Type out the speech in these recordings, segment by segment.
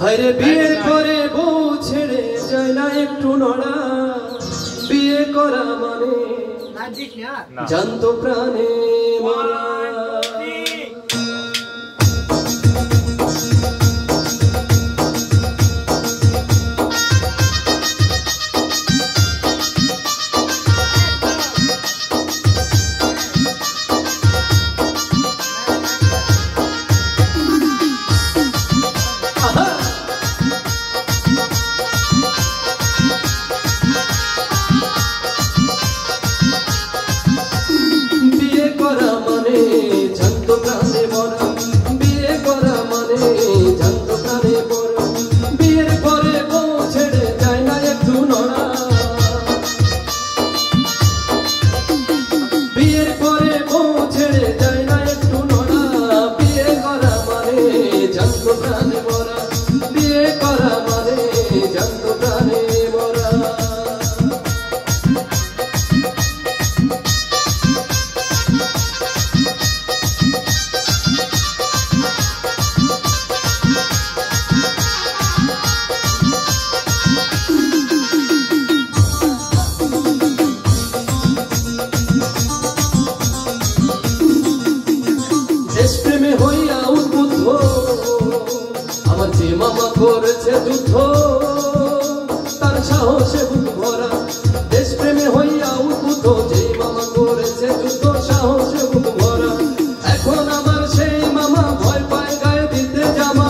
হরে বিয়ের পরে বউ ছেড়ে যায় না একটু নড়া, বিয়ে করা মানে জানত প্রাণে মরা। দেশপ্রেমে হইয়া উদ্বুদ্ধ আমার যে মামা করেছে যুদ্ধ, তার সাহসে বুক ভরা। দেশপ্রেমে হইয়া উদ্বুদ্ধ যে মামা করেছে যুদ্ধ, সাহসে বুক ভরা। এখন আমার সেই মামা ভয় পায় গায়ে দিতে জামা,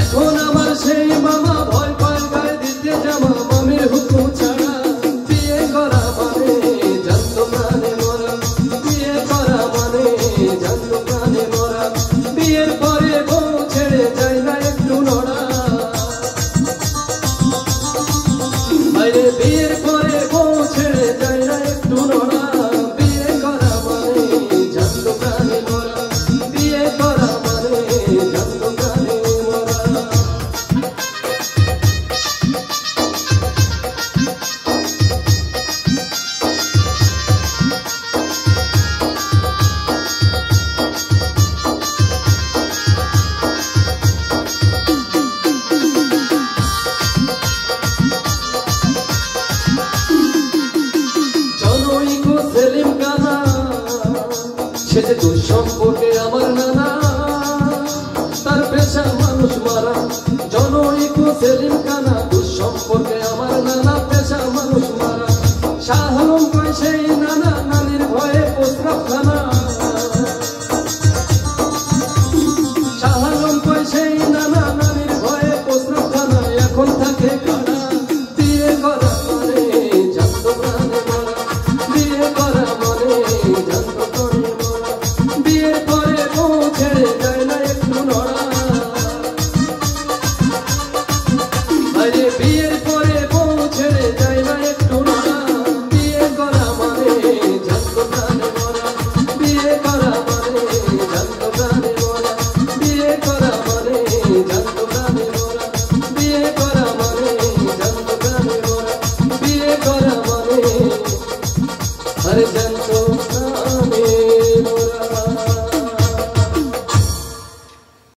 এখন আমার সেই মামা ভয় পায় গায়ে দিতে জামা। মামির হুকুম ছাড়া বিয়ে করা মানে জানত প্রাণে মরা, বিয়ে করা মানে জানত প্রাণে মরা। বিয়ের পরে বউ ছেড়ে যায় না একটু নড়া, বাইরে বিয়ের পরে বউ ছেড়ে যায় না একটু নড়া। বিয়ে করা মানে জানত প্রাণে মরা, বিয়ে করা মানে জানত প্রাণে মরা। সে যে দুঃসম্পর্কে আমার নানা, তার পেশা মানুষ মারা। জনৈক সেলিম কানা দুঃসম্পর্কে আমার নানা, পেশা মানুষ মারা। শাহ আলম কয় সেই